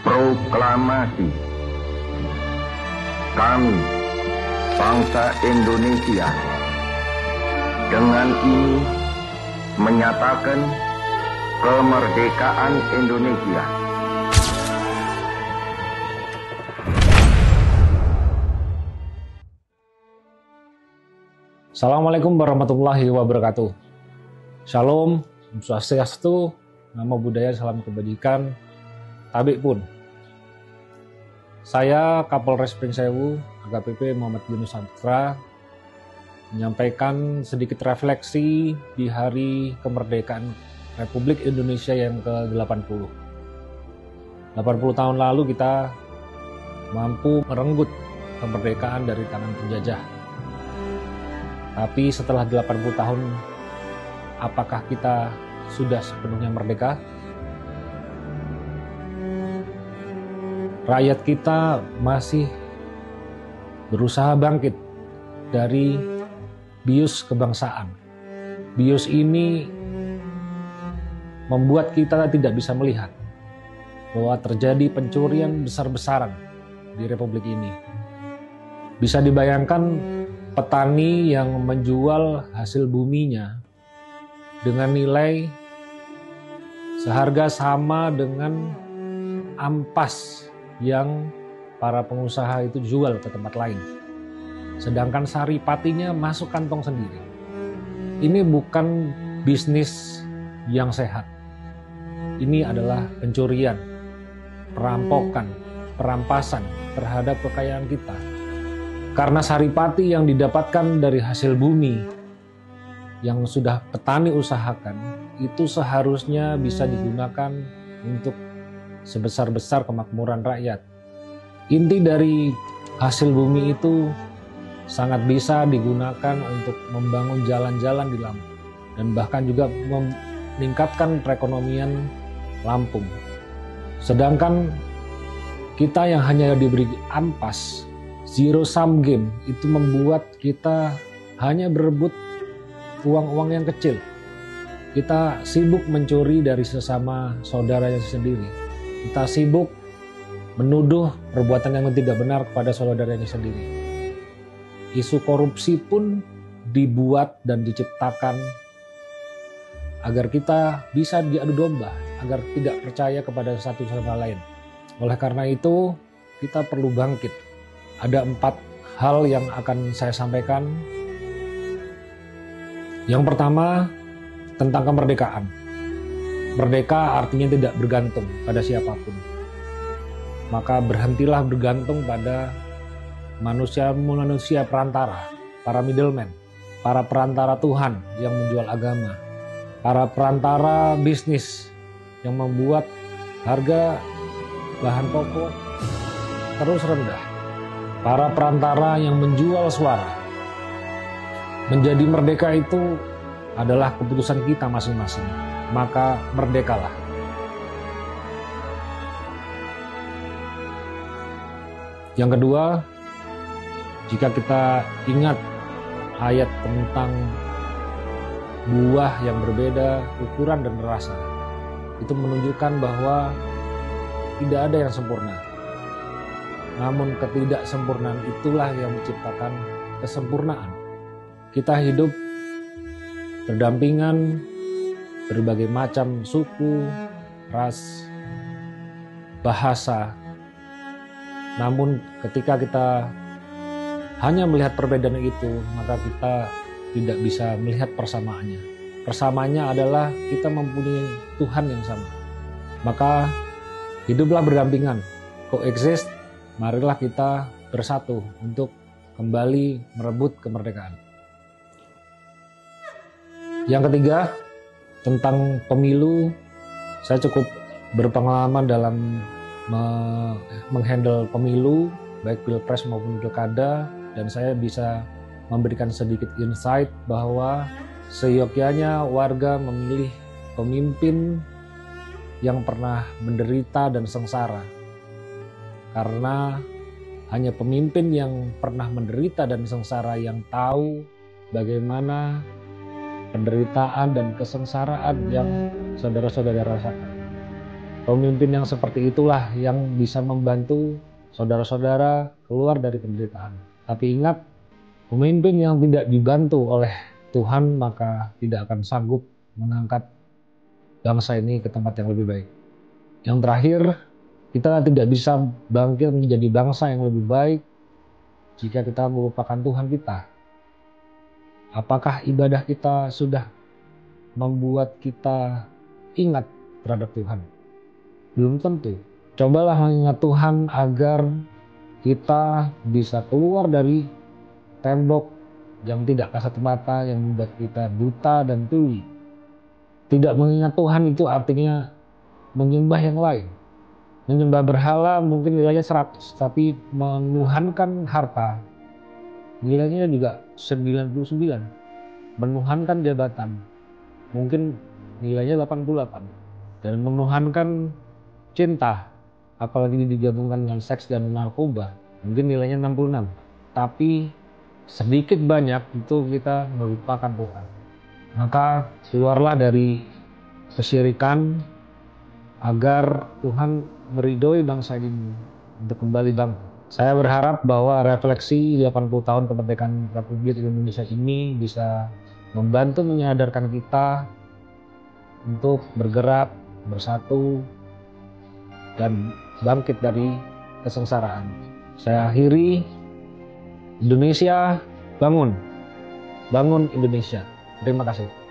Proklamasi. Kami, bangsa Indonesia, dengan ini menyatakan kemerdekaan Indonesia. Assalamualaikum warahmatullahi wabarakatuh. Shalom, Swastiastu, Namo Buddhaya, salam kebajikan, tabik pun. Saya Kapolres Pringsewu, AKBP Muhammad Yunus Saputra, menyampaikan sedikit refleksi di hari kemerdekaan Republik Indonesia yang ke-80. 80 tahun lalu kita mampu merenggut kemerdekaan dari tangan penjajah. Tapi setelah 80 tahun, apakah kita sudah sepenuhnya merdeka? Rakyat kita masih berusaha bangkit dari bius kebangsaan. Bius ini membuat kita tidak bisa melihat bahwa terjadi pencurian besar-besaran di Republik ini. Bisa dibayangkan petani yang menjual hasil buminya dengan nilai seharga sama dengan ampas yang para pengusaha itu jual ke tempat lain. Sedangkan saripatinya masuk kantong sendiri. Ini bukan bisnis yang sehat. Ini adalah pencurian, perampokan, perampasan terhadap kekayaan kita. Karena saripati yang didapatkan dari hasil bumi yang sudah petani usahakan itu seharusnya bisa digunakan untuk sebesar-besar kemakmuran rakyat. Inti dari hasil bumi itu sangat bisa digunakan untuk membangun jalan-jalan di Lampung dan bahkan juga meningkatkan perekonomian Lampung. Sedangkan kita yang hanya diberi ampas, zero sum game, itu membuat kita hanya berebut uang-uang yang kecil. Kita sibuk mencuri dari sesama saudaranya sendiri. Kita sibuk menuduh perbuatan yang tidak benar kepada saudaranya sendiri. Isu korupsi pun dibuat dan diciptakan agar kita bisa diadu domba, agar tidak percaya kepada satu sama lain. Oleh karena itu, kita perlu bangkit. Ada 4 hal yang akan saya sampaikan. Yang pertama, tentang kemerdekaan. Merdeka artinya tidak bergantung pada siapapun. Maka berhentilah bergantung pada manusia perantara, para middleman, para perantara Tuhan yang menjual agama, para perantara bisnis yang membuat harga bahan pokok terus rendah. Para perantara yang menjual suara. Menjadi merdeka itu adalah keputusan kita masing-masing. Maka merdekalah. Yang kedua, jika kita ingat ayat tentang buah yang berbeda ukuran dan rasa, itu menunjukkan bahwa tidak ada yang sempurna. Namun ketidaksempurnaan itulah yang menciptakan kesempurnaan. Kita hidup berdampingan berbagai macam suku, ras, bahasa. Namun ketika kita hanya melihat perbedaan itu, maka kita tidak bisa melihat persamaannya. Persamaannya adalah kita mempunyai Tuhan yang sama. Maka hiduplah berdampingan, coexist. Marilah kita bersatu untuk kembali merebut kemerdekaan. Yang ketiga, tentang pemilu. Saya cukup berpengalaman dalam menghandle pemilu, baik pilpres maupun pilkada, dan saya bisa memberikan sedikit insight bahwa seyogyanya warga memilih pemimpin yang pernah menderita dan sengsara. Karena hanya pemimpin yang pernah menderita dan sengsara yang tahu bagaimana penderitaan dan kesengsaraan yang saudara-saudara rasakan. Pemimpin yang seperti itulah yang bisa membantu saudara-saudara keluar dari penderitaan. Tapi ingat, pemimpin yang tidak dibantu oleh Tuhan maka tidak akan sanggup mengangkat bangsa ini ke tempat yang lebih baik. Yang terakhir, kita tidak bisa bangkit menjadi bangsa yang lebih baik jika kita melupakan Tuhan kita. Apakah ibadah kita sudah membuat kita ingat terhadap Tuhan? Belum tentu. Cobalah mengingat Tuhan agar kita bisa keluar dari tembok yang tidak kasat mata, yang membuat kita buta dan tuli. Tidak mengingat Tuhan itu artinya menyembah yang lain. Menyembah berhala mungkin nilainya 100, tapi menuhankan harta nilainya juga 99. Menuhankan jabatan mungkin nilainya 88. Dan menuhankan cinta, apalagi digabungkan dengan seks dan narkoba, mungkin nilainya 66. Tapi sedikit banyak itu kita melupakan Tuhan. Maka keluarlah dari kesyirikan agar Tuhan meridhoi bangsa ini untuk kembali bangkit. Saya berharap bahwa refleksi 80 tahun kemerdekaan Republik Indonesia ini bisa membantu menyadarkan kita untuk bergerak, bersatu, dan bangkit dari kesengsaraan. Saya akhiri, Indonesia bangun, bangun Indonesia. Terima kasih.